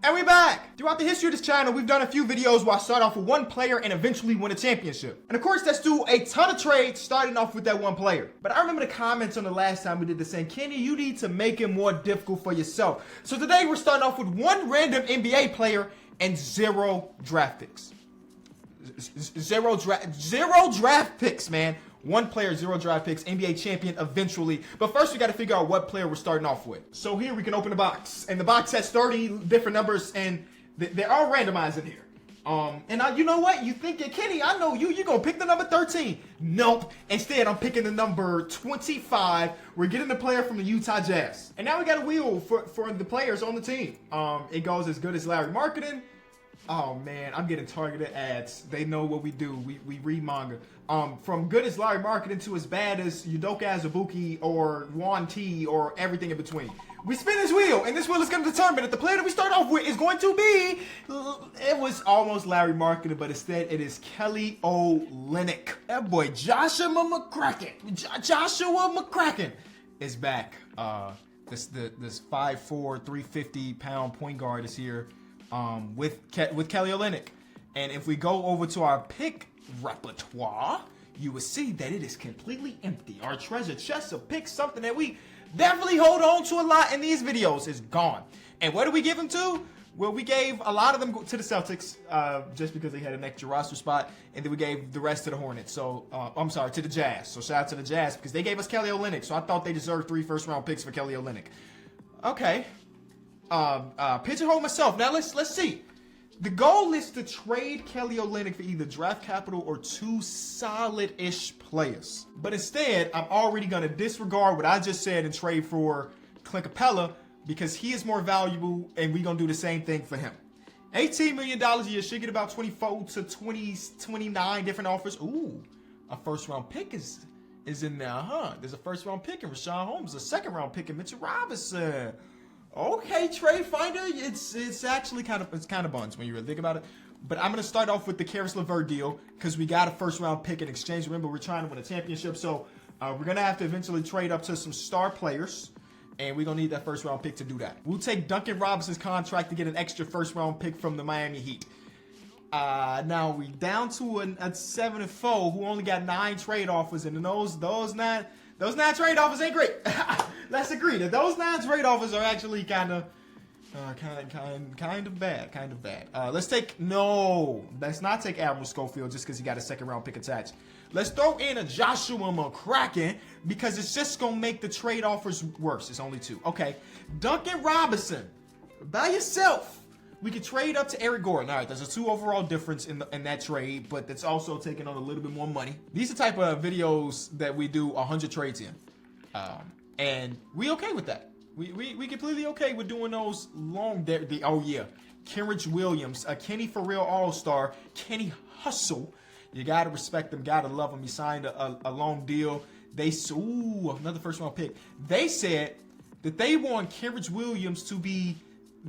And we're back! Throughout the history of this channel, we've done a few videos where I start off with one player and eventually win a championship. And of course, that's through a ton of trades starting off with that one player. But I remember the comments on the last time we did this saying, Kenny, you need to make it more difficult for yourself. So today we're starting off with one random NBA player and 0 draft picks. Zero draft picks, man. One player, 0 draft picks, NBA champion eventually. But first, we got to figure out what player we're starting off with. So here we can open the box. And the box has 30 different numbers, and they're all randomized in here. And you know what? You thinking, Kenny, I know you're going to pick the number 13. Nope. Instead, I'm picking the number 25. We're getting the player from the Utah Jazz. And now we got a wheel for the players on the team. It goes as good as Larry Marketing. Oh man, I'm getting targeted ads. They know what we do. We read manga. From good as Larry Marketing to as bad as Udoka Azubuike or Juan T or everything in between. We spin this wheel, and this wheel is going to determine that the player that we start off with is going to be. It was almost Larry Marketing, but instead it is Kelly Olynyk. That boy Joshua McCracken is back. This 5'4", 350-pound point guard is here. With Kelly Olynyk. And if we go over to our pick repertoire, you will see that it is completely empty. Our treasure chest of picks, something that we definitely hold on to a lot in these videos, is gone. And where do we give them to? Well, we gave a lot of them to the Celtics, just because they had an extra roster spot, and then we gave the rest to the Hornets. So, I'm sorry, to the Jazz. So shout out to the Jazz, because they gave us Kelly Olynyk, so I thought they deserved 3 first-round picks for Kelly Olynyk. Okay. Pigeonhole myself. Now let's see. The goal is to trade Kelly Olynyk for either draft capital or 2 solid-ish players. But instead, I'm already going to disregard what I just said and trade for Clint Capella because he is more valuable, and we're going to do the same thing for him. $18 million a year should get about 24 to 29 different offers. Ooh, a first-round pick is in there, huh? There's a first-round pick in Rashawn Holmes, a second-round pick in Mitchell Robinson. Okay, trade finder. It's actually kind of buns when you really think about it. But I'm gonna start off with the Caris LeVert deal because we got a first round pick in exchange. Remember, we're trying to win a championship, so we're gonna have to eventually trade up to some star players, and we're gonna need that first round pick to do that. We'll take Duncan Robinson's contract to get an extra first round pick from the Miami Heat. Now we down to a 7-4 who only got 9 trade offers, and those 9 trade offers ain't great. Let's agree that those 9 trade offers are actually kind of bad. Let's not take Admiral Schofield just because he got a second round pick attached. Let's throw in a Joshua McCracken because it's just gonna make the trade offers worse. It's only 2. Okay, Duncan Robinson by yourself. We could trade up to Eric Gordon. All right, there's a 2 overall difference in that trade, but that's also taking on a little bit more money. These are the type of videos that we do 100 trades in. And we okay with that. We completely okay with doing those long. Oh yeah, Kenrich Williams, a Kenny for real all-star, Kenny Hustle. You gotta respect him, gotta love him. He signed a long deal. Another first round pick. They said that they want Kenrich Williams to be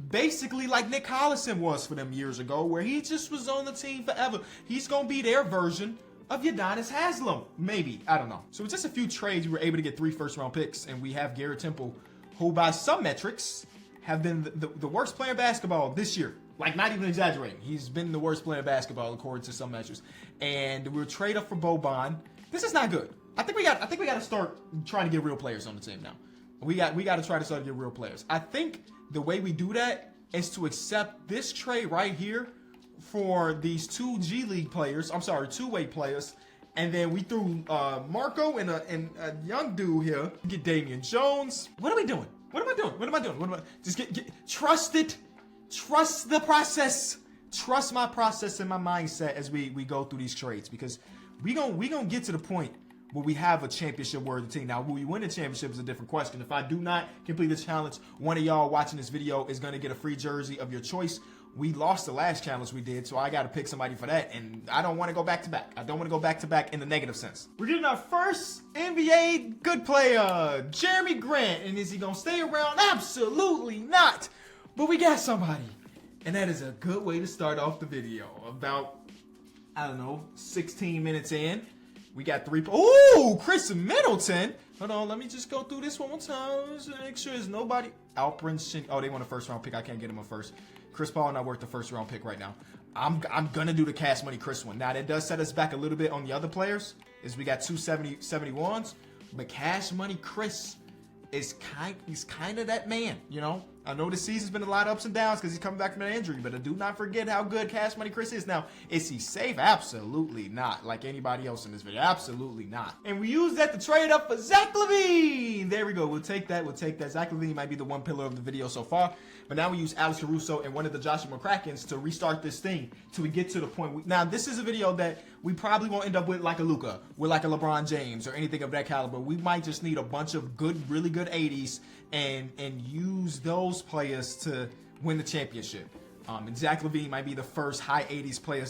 basically like Nick Collison was for them years ago, where he just was on the team forever. He's gonna be their version of Udonis Haslem, maybe. I don't know. So with just a few trades, we were able to get 3 first-round picks, and we have Garrett Temple, who by some metrics have been the worst player in basketball this year. Like, not even exaggerating. He's been the worst player in basketball according to some measures. And we'll trade up for Boban. This is not good. I think we got to start trying to get real players on the team now. We got to try to start to get real players. I think the way we do that is to accept this trade right here for these 2 G League players. I'm sorry, 2-way players. And then we threw Marco and a young dude here. Get Damian Jones. What are we doing? What am I doing? Just trust it. Trust the process. Trust my process and my mindset as we go through these trades, because we gonna get to the point where we have a championship worthy team. Now, will we win the championship is a different question. If I do not complete this challenge, one of y'all watching this video is gonna get a free jersey of your choice. We lost the last challenge we did, so I got to pick somebody for that, and I don't want to go back-to-back. I don't want to go back-to-back in the negative sense. We're getting our first NBA good player, Jeremy Grant, and is he going to stay around? Absolutely not, but we got somebody, and that is a good way to start off the video. About, I don't know, 16 minutes in, we got 3. Ooh, Chris Middleton. Hold on, let me just go through this one more time. Just make sure there's nobody. Alperen Sengun. Oh, they want a first-round pick. I can't get him a first. Chris Paul not worth the first round pick right now. I'm gonna do the Cash Money Chris one. Now that does set us back a little bit on the other players, is we got 71s, but Cash Money Chris is kind of that man, you know. I know this season's been a lot of ups and downs because he's coming back from an injury, but do not forget how good Cash Money Chris is. Now, is he safe? Absolutely not. Like anybody else in this video, absolutely not. And we use that to trade up for Zach LaVine. There we go. We'll take that. We'll take that. Zach LaVine might be the one pillar of the video so far, but now we use Alex Caruso and one of the Joshua McCrackens to restart this thing till we get to the point. Now, this is a video that we probably won't end up with like a Luka, with like a LeBron James or anything of that caliber. We might just need a bunch of good, really good 80s and use those players to win the championship. And Zach LaVine might be the first high 80s player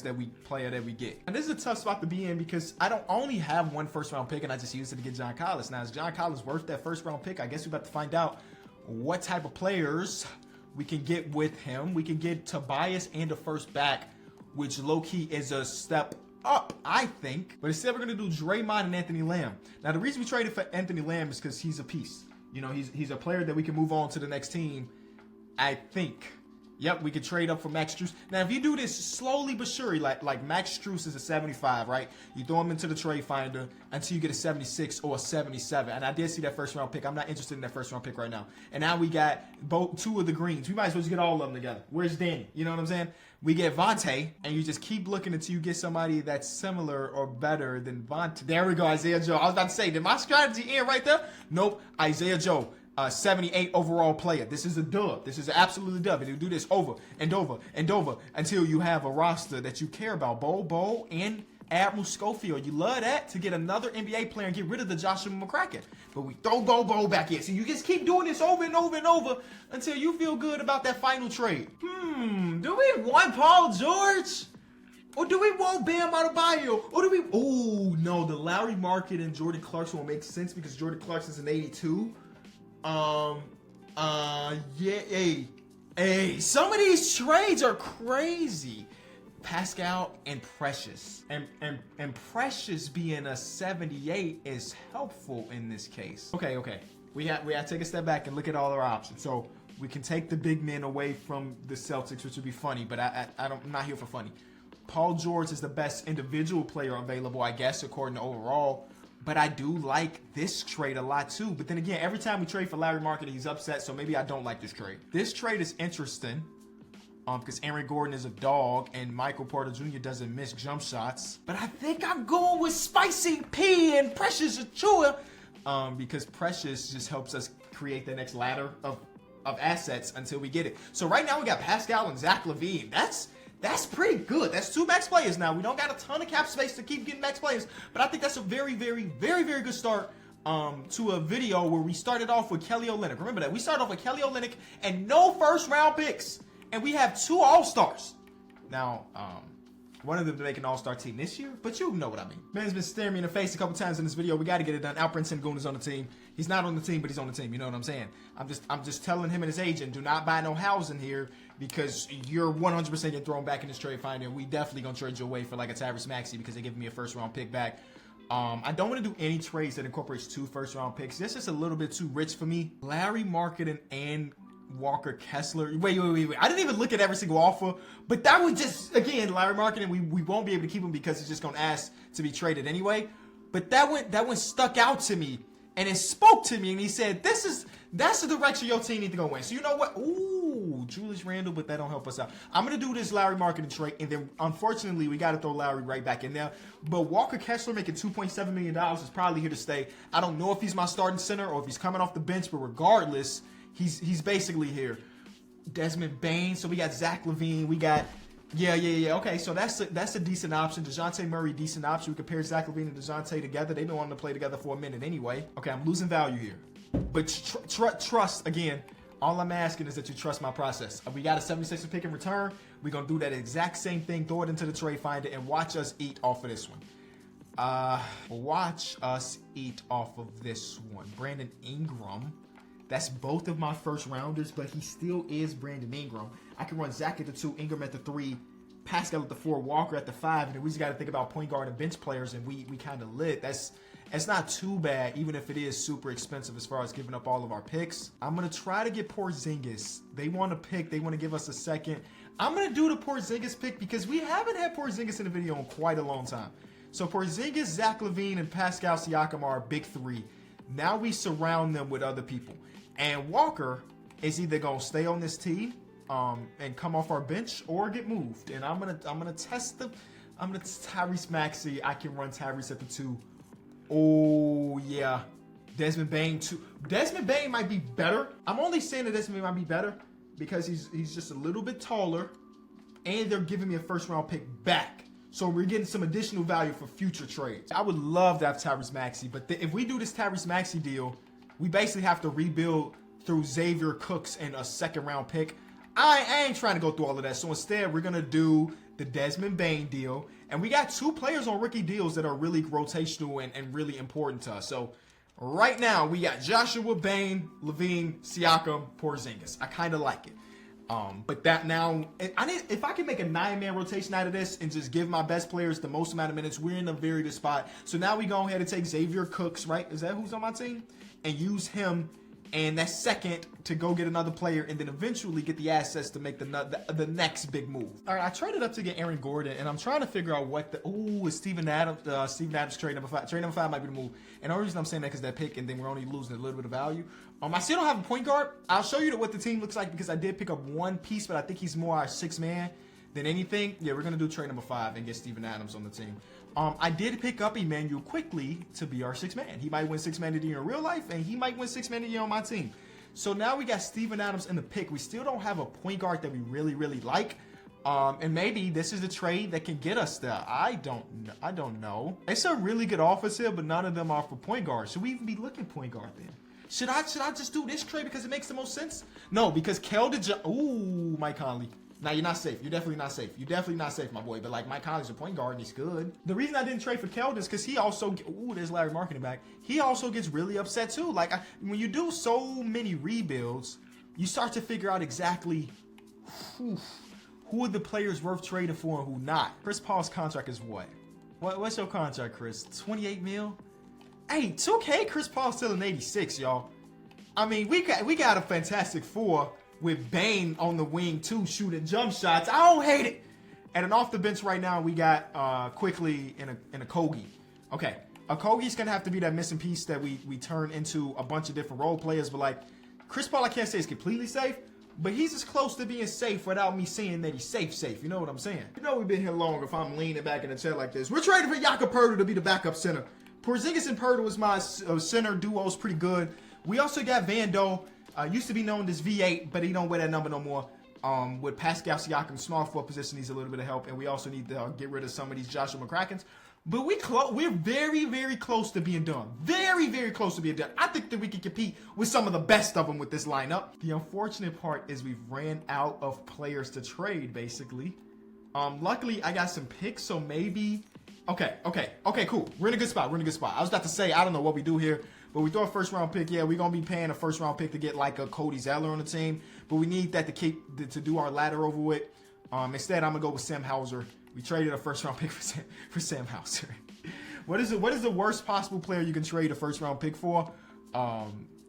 that we get. And this is a tough spot to be in because I don't only have one first round pick and I just used it to get John Collins. Now, is John Collins worth that first round pick? I guess we're about to find out what type of players we can get with him. We can get Tobias and a first back, which low-key is a step up, I think. But instead, we're going to do Draymond and Anthony Lamb. Now, the reason we traded for Anthony Lamb is because he's a piece. You know, he's a player that we can move on to the next team, I think. Yep, we could trade up for Max Strus. Now, if you do this slowly but surely, like Max Strus is a 75, right? You throw him into the trade finder until you get a 76 or a 77. And I did see that first round pick. I'm not interested in that first round pick right now. And now we got two of the greens. We might as well just get all of them together. Where's Danny? You know what I'm saying? We get Vontae, and you just keep looking until you get somebody that's similar or better than Vontae. There we go, Isaiah Joe. I was about to say, did my strategy end right there? Nope, Isaiah Joe. 78 overall player. This is a dub. This is absolutely a dub. And you do this over and over and over until you have a roster that you care about. Bo and Admiral Schofield. You love that to get another NBA player and get rid of the Joshua McCracken. But we throw Bo back in. So you just keep doing this over and over and over until you feel good about that final trade. Do we want Paul George? Or do we want Bam Adebayo? Or do we... Oh, no. The Lowry market and Jordan Clarkson will make sense because Jordan Clarkson's an 82. Yeah, hey, some of these trades are crazy. Pascal and Precious. And Precious being a 78 is helpful in this case. Okay. We have to take a step back and look at all our options. So we can take the big men away from the Celtics, which would be funny, but I'm not here for funny. Paul George is the best individual player available, I guess, according to overall. But I do like this trade a lot too. But then again, every time we trade for Larry Market, he's upset. So maybe I don't like this trade. This trade is interesting because Aaron Gordon is a dog and Michael Porter Jr. doesn't miss jump shots. But I think I'm going with Spicy P and Precious Achua because Precious just helps us create the next ladder of assets until we get it. So right now we got Pascal and Zach LaVine. That's pretty good. That's two max players now. We don't got a ton of cap space to keep getting max players, but I think that's a very, very, very, very good start to a video where we started off with Kelly Olynyk. Remember that. We started off with Kelly Olynyk and no first round picks, and we have two All-Stars. Now, one of them to make an All-Star team this year, but you know what I mean. Man's been staring me in the face a couple times in this video. We got to get it done. Alperen Sengun is on the team. He's not on the team, but he's on the team. You know what I'm saying? I'm just telling him and his agent, do not buy no housing here because you're 100% getting thrown back in this trade finder. We definitely gonna trade you away for like a Tyrese Maxey because they give me a first round pick back. I don't want to do any trades that incorporates two first round picks. This is a little bit too rich for me. Larry Marketing and Walker Kessler. Wait. I didn't even look at every single offer, but that was just, again, Larry Marketing. We won't be able to keep him because he's just gonna ask to be traded anyway. But that one stuck out to me and it spoke to me and he said, that's the direction your team need to go in. So you know what? Ooh, Julius Randle, but that don't help us out. I'm gonna do this Larry Marketing trade, and then unfortunately we gotta throw Larry right back in there. But Walker Kessler making $2.7 million is probably here to stay. I don't know if he's my starting center or if he's coming off the bench, but regardless, he's basically here. Desmond Bain, so we got Zach LaVine, we got yeah. Okay, so that's a decent option. DeJounte Murray, decent option. We can pair Zach LaVine and DeJounte together. They've been wanting to play together for a minute anyway. Okay, I'm losing value here. But trust, again, all I'm asking is that you trust my process. We got a 76er pick in return. We're going to do that exact same thing, throw it into the trade finder, and watch us eat off of this one. Watch us eat off of this one. Brandon Ingram. That's both of my first rounders, but he still is Brandon Ingram. I can run Zach at the 2, Ingram at the 3, Pascal at the 4, Walker at the 5, and then we just got to think about point guard and bench players, and we kind of lit. That's It's not too bad, even if it is super expensive as far as giving up all of our picks. I'm going to try to get Porzingis. They want to pick. They want to give us a second. I'm going to do the Porzingis pick because we haven't had Porzingis in the video in quite a long time. So Porzingis, Zach LaVine, and Pascal Siakam are our big three. Now we surround them with other people. And Walker is either going to stay on this team and come off our bench or get moved. And I'm gonna test them. I'm gonna Tyrese Maxey. I can run Tyrese at the 2. Oh yeah, Desmond Bane too. Desmond Bane might be better. I'm only saying that Desmond Bane might be better because he's just a little bit taller, and they're giving me a first round pick back. So we're getting some additional value for future trades. I would love to have Tyrese Maxey, but if we do this Tyrese Maxey deal, we basically have to rebuild through Xavier Cooks and a second round pick. I ain't trying to go through all of that. So instead, we're going to do the Desmond Bane deal. And we got 2 players on rookie deals that are really rotational and really important to us. So right now, we got Joshua, Bane, LaVine, Siakam, Porzingis. I kind of like it. But that now, if I can make a 9-man rotation out of this and just give my best players the most amount of minutes, we're in a very good spot. So now we go ahead and take Xavier Cooks, right? Is that who's on my team? And use him and that second to go get another player and then eventually get the assets to make the next big move. All right, I traded up to get Aaron Gordon, and I'm trying to figure out what is Steven Adams. Steven Adams trade number 5. Trade number 5 might be the move. And the only reason I'm saying that is that pick, and then we're only losing a little bit of value. I still don't have a point guard. I'll show you what the team looks like because I did pick up one piece, but I think he's more our 6th man than anything. Yeah, we're gonna do trade number 5 and get Steven Adams on the team. I did pick up Emmanuel quickly to be our 6th man. He might win 6th man of the year in real life, and he might win 6th man of the year on my team. So now we got Steven Adams in the pick. We still don't have a point guard that we really, really like. And maybe this is the trade that can get us there. I don't know. It's a really good offense here, but none of them are for point guard. Should we even be looking point guard then? Should I just do this trade because it makes the most sense? No, because Mike Conley. Now, you're not safe. You're definitely not safe. You're definitely not safe, my boy. But, like, Mike Conley's a point guard, and he's good. The reason I didn't trade for Keldon is because he also... there's Larry Marketing back. He also gets really upset, too. Like, when you do so many rebuilds, you start to figure out exactly who are the players worth trading for and who not. Chris Paul's contract is what? What's your contract, Chris? 28 mil? Hey, 2K, Chris Paul's still an 86, y'all. I mean, we got a fantastic 4 with Bane on the wing too, shooting jump shots. I don't hate it. And then off the bench right now, we got quickly in a Kogi. Okay, a Kogi's gonna have to be that missing piece that we turn into a bunch of different role players. But like Chris Paul, I can't say is completely safe, but he's as close to being safe without me saying that he's safe. You know what I'm saying? You know we've been here long if I'm leaning back in the chair like this. We're trading for Jakob Poeltl to be the backup center. Porzingis and Poeltl was my center duo. Is pretty good. We also got Vando. Used to be known as V8, but he don't wear that number no more. With Pascal Siakam, small forward position, needs a little bit of help, and we also need to get rid of some of these Joshua McCrackens. But we're very, very close to being done. Very, very close to being done. I think that we can compete with some of the best of them with this lineup. The unfortunate part is we've ran out of players to trade, basically. Luckily, I got some picks, so maybe... Okay, cool. We're in a good spot. I was about to say, I don't know what we do here. But we throw a first-round pick. Yeah, we're going to be paying a first-round pick to get, like, a Cody Zeller on the team. But we need that to do our ladder over with. Instead, I'm going to go with Sam Hauser. We traded a first-round pick for Sam Hauser. What is the worst possible player you can trade a first-round pick for?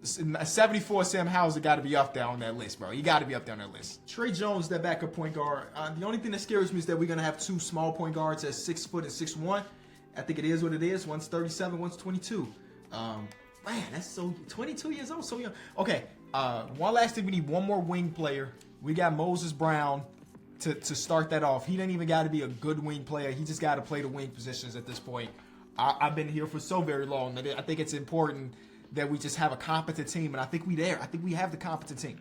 74 Sam Hauser got to be up there on that list, bro. You got to be up there on that list. Trey Jones, that backup point guard. The only thing that scares me is that we're going to have 2 small point guards at 6 foot and 6'1". I think it is what it is. One's 37, one's 22. Man, that's so 22 years old, so young. Okay, one last thing. We need one more wing player. We got Moses Brown to start that off. He didn't even got to be a good wing player. He just got to play the wing positions at this point. I've been here for so very long that I think it's important that we just have a competent team, and I think we there. I think we have the competent team.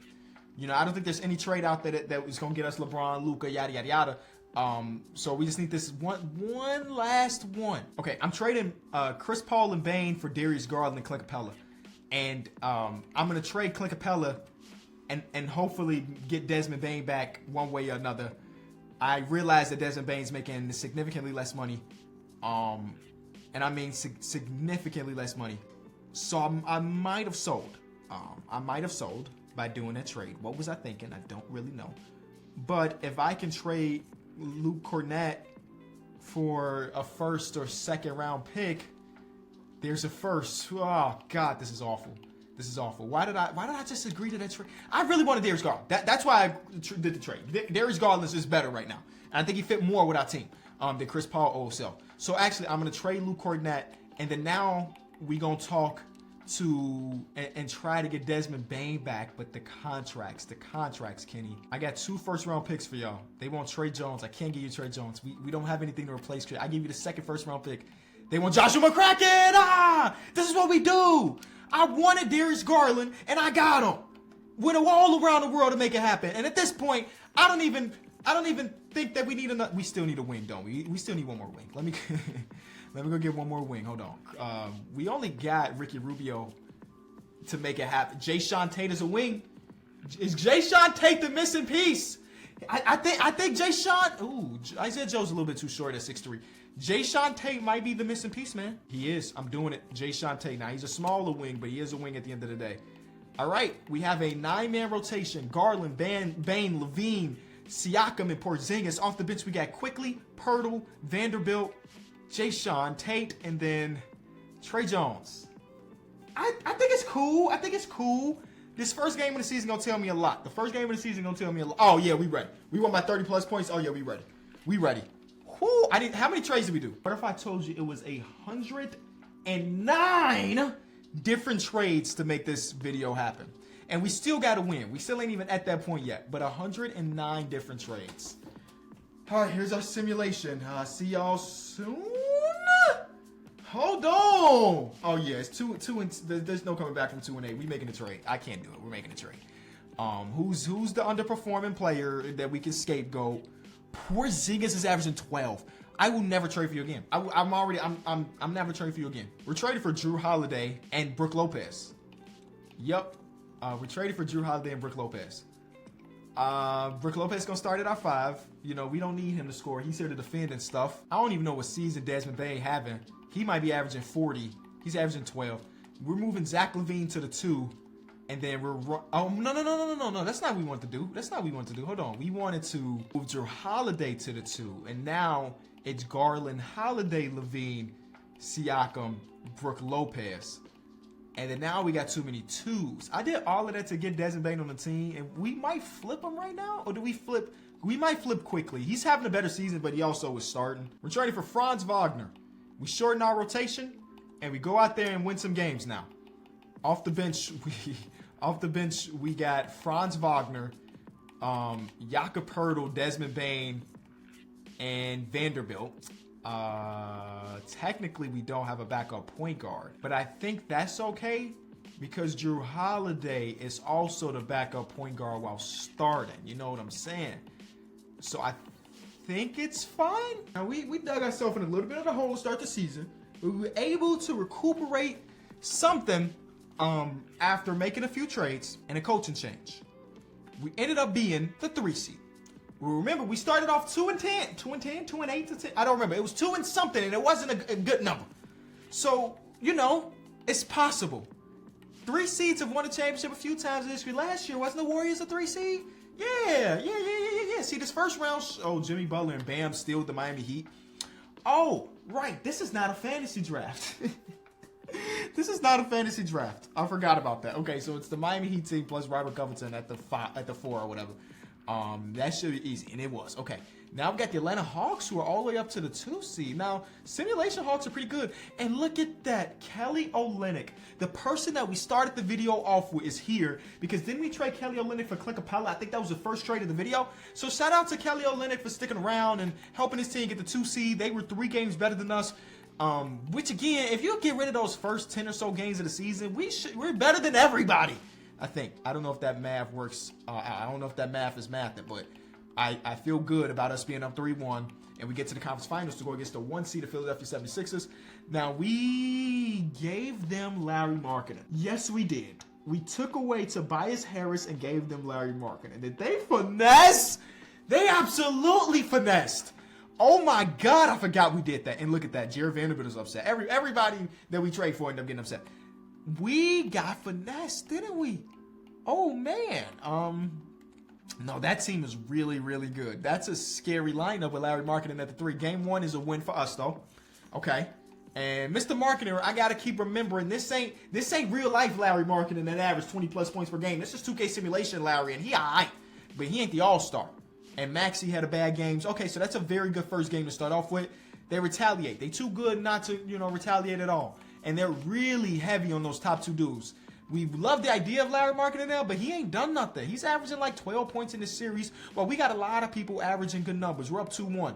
You know, I don't think there's any trade out there that was going to get us LeBron, Luka, yada, yada, yada. So we just need this one last one. Okay, I'm trading Chris Paul and Bane for Darius Garland and Clint Capella. And I'm going to trade Clint Capella and hopefully get Desmond Bane back one way or another. I realize that Desmond Bane's making significantly less money. And I mean significantly less money. So I might have sold. I might have sold by doing that trade. What was I thinking? I don't really know. But if I can trade Luke Cornett for a first or second round pick, There's a first. Oh God, this is awful. This is awful. Why did I just agree to that trade? I really wanted Darius Garland. That's why I did the trade. Darius Garland is just better right now. And I think he fit more with our team than Chris Paul OSL. So actually, I'm gonna trade Luke Cornett, and then now we gonna talk to and try to get Desmond Bane back. But the contracts, Kenny. I got 2 first-round picks for y'all. They want Trey Jones. I can't give you Trey Jones. We don't have anything to replace Trey. I give you the 2nd first-round pick. They want Joshua McCracken. This is what we do. I wanted Darius Garland, and I got him. Went all around the world to make it happen. And at this point, I don't even think that we need another. We still need a wing, don't we? We still need one more wing. Let me go get one more wing. Hold on. We only got Ricky Rubio to make it happen. Jayshawn Tate is a wing. Is Jayshawn Tate the missing piece? I think Jayshawn. Ooh, Isaiah Joe's a little bit too short at 6'3". Jayshawn Tate might be the missing piece, man. He is. I'm doing it. Jayshawn Tate. Now, he's a smaller wing, but he is a wing at the end of the day. All right. We have a 9-man rotation. Garland, Bane, Levine, Siakam, and Porzingis. Off the bench, we got Quickly, Pirtle, Vanderbilt, Jayshawn Tate, and then Trey Jones. I think it's cool. I think it's cool. This first game of the season gonna tell me a lot. The first game of the season gonna tell me a lot. Oh, yeah, we ready. We won by 30-plus points. Oh, yeah, we ready. We ready. Whew, how many trades did we do? What if I told you it was 109 different trades to make this video happen? And we still got to win. We still ain't even at that point yet, but 109 different trades. All right, here's our simulation. See y'all soon. Hold on. Oh yeah, it's 2 and there's no coming back from 2 and 8. We making a trade. I can't do it. We're making a trade. Who's the underperforming player that we can scapegoat? Porzingis is averaging 12. I will never trade for you again. I'm never trading for you again. We're trading for Drew Holiday and Brook Lopez. Yep. We're trading for Drew Holiday and Brook Lopez. Brook Lopez gonna start at our 5. You know, we don't need him to score. He's here to defend and stuff. I don't even know what season Desmond Bane having. He might be averaging 40. He's averaging 12. We're moving Zach LaVine to the 2. And then we're... Oh, no. That's not what we wanted to do. That's not what we wanted to do. Hold on. We wanted to move Drew Holiday to the 2. And now it's Garland, Holiday, LaVine, Siakam, Brook Lopez. And then now we got too many 2s. I did all of that to get Desmond Bane on the team. And we might flip him right now. Or do we flip... We might flip Quickly. He's having a better season, but he also is starting. We're trading for Franz Wagner. We shorten our rotation. And we go out there and win some games now. Off the bench, we got Franz Wagner, Jakob Poeltl, Desmond Bane, and Vanderbilt. Technically, we don't have a backup point guard, but I think that's okay because Drew Holiday is also the backup point guard while starting. You know what I'm saying? So I think it's fine. Now we dug ourselves in a little bit of the hole to start the season. We were able to recuperate something after making a few trades and a coaching change. We ended up being the 3 seed. Remember, we started off 2 and 10, 2 and 10, 2 and 8 to 10. I don't remember. It was 2 and something, and it wasn't a good number. So, you know, it's possible. 3 seeds have won a championship a few times in history. Last year, wasn't the Warriors a 3 seed? Yeah. See, this first round, Jimmy Butler and Bam steal the Miami Heat. Oh, right. This is not a fantasy draft. This is not a fantasy draft. I forgot about that. Okay, so it's the Miami Heat team plus Robert Covington at the 4 or whatever. That should be easy, and it was. Okay, now we've got the Atlanta Hawks who are all the way up to the 2 seed. Now, simulation Hawks are pretty good. And look at that, Kelly Olynyk. The person that we started the video off with is here because didn't we trade Kelly Olynyk for Clint Capella? I think that was the first trade of the video. So shout out to Kelly Olynyk for sticking around and helping his team get the 2 seed. They were 3 games better than us. Which again, if you get rid of those first 10 or so games of the season, we're better than everybody. I think. I don't know if that math works. I don't know if that math is mathing, but I feel good about us being up 3-1 and we get to the conference finals to go against the 1 seed of Philadelphia 76ers. Now, we gave them Larry Markkinen. Yes, we did. We took away Tobias Harris and gave them Larry Markkinen. Did they finesse? They absolutely finessed. Oh my God, I forgot we did that. And look at that. Jared Vanderbilt is upset. Everybody that we trade for ended up getting upset. We got finessed, didn't we? Oh man. No, that team is really, really good. That's a scary lineup with Larry Markkinen at the 3. Game 1 is a win for us though. Okay. And Mr. Marketing, I gotta keep remembering this ain't real life Larry Marketing that averaged 20 plus points per game. This is 2K simulation Larry, and he alright, but he ain't the all-star. And Maxey had a bad game. Okay, so that's a very good first game to start off with. They retaliate. They too good not to, retaliate at all. And they're really heavy on those top two dudes. We love the idea of Larry Marketing now, but he ain't done nothing. He's averaging like 12 points in this series. Well, we got a lot of people averaging good numbers. We're up 2-1.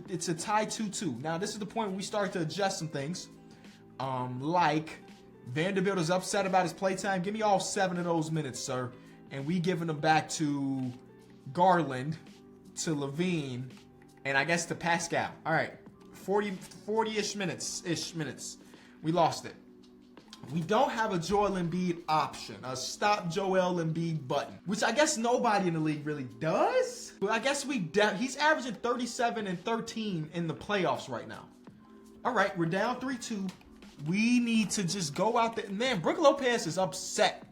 It's a tie 2-2. Now, this is the point where we start to adjust some things. Like, Vanderbilt is upset about his playtime. Give me all 7 of those minutes, sir. And we giving them back to Garland, to Levine, and I guess to Pascal. All right, 40-ish minutes. We lost it. We don't have a Joel Embiid option, a stop Joel Embiid button, which I guess nobody in the league really does. But I guess he's averaging 37 and 13 in the playoffs right now. All right, we're down 3-2. We need to just go out there. Man, Brook Lopez is upset.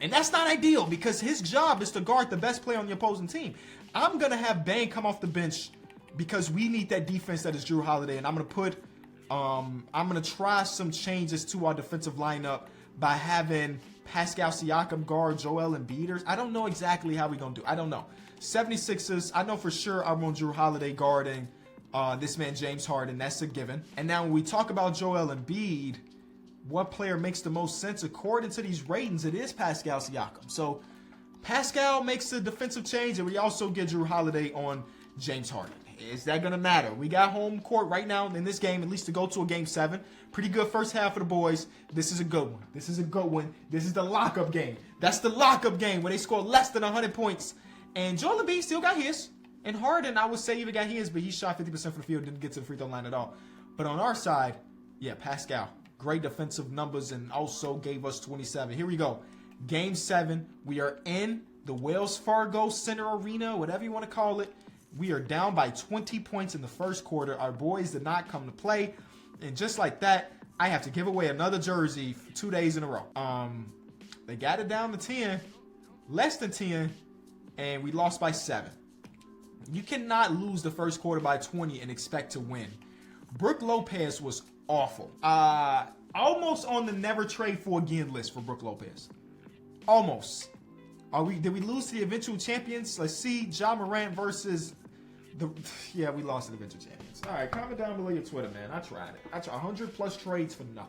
And that's not ideal because his job is to guard the best player on the opposing team. I'm going to have Bane come off the bench because we need that defense that is Drew Holiday. And I'm going to try some changes to our defensive lineup by having Pascal Siakam guard Joel Embiid. I don't know exactly how we're going to do. I don't know. 76ers, I know for sure I want Drew Holiday guarding this man James Harden. That's a given. And now when we talk about Joel Embiid, what player makes the most sense according to these ratings? It is Pascal Siakam. So Pascal makes the defensive change, and we also get Drew Holiday on James Harden. Is that going to matter? We got home court right now in this game, at least to go to a game 7. Pretty good first half for the boys. This is a good one. This is a good one. This is the lockup game. That's the lockup game where they score less than 100 points. And Joel Embiid still got his. And Harden, I would say, even got his, but he shot 50% from the field, didn't get to the free throw line at all. But on our side, yeah, Pascal. Great defensive numbers and also gave us 27. Here we go. Game 7. We are in the Wells Fargo Center Arena, whatever you want to call it. We are down by 20 points in the first quarter. Our boys did not come to play. And just like that, I have to give away another jersey for 2 days in a row. They got it down to 10, less than 10, and we lost by 7. You cannot lose the first quarter by 20 and expect to win. Brook Lopez was awful. Almost on the never trade for again list for Brook Lopez. Almost. Did we lose to the eventual champions? Let's see. Ja Morant versus yeah, we lost to the eventual champions. All right, comment down below your Twitter, man. I tried it. I tried 100 plus trades for nothing.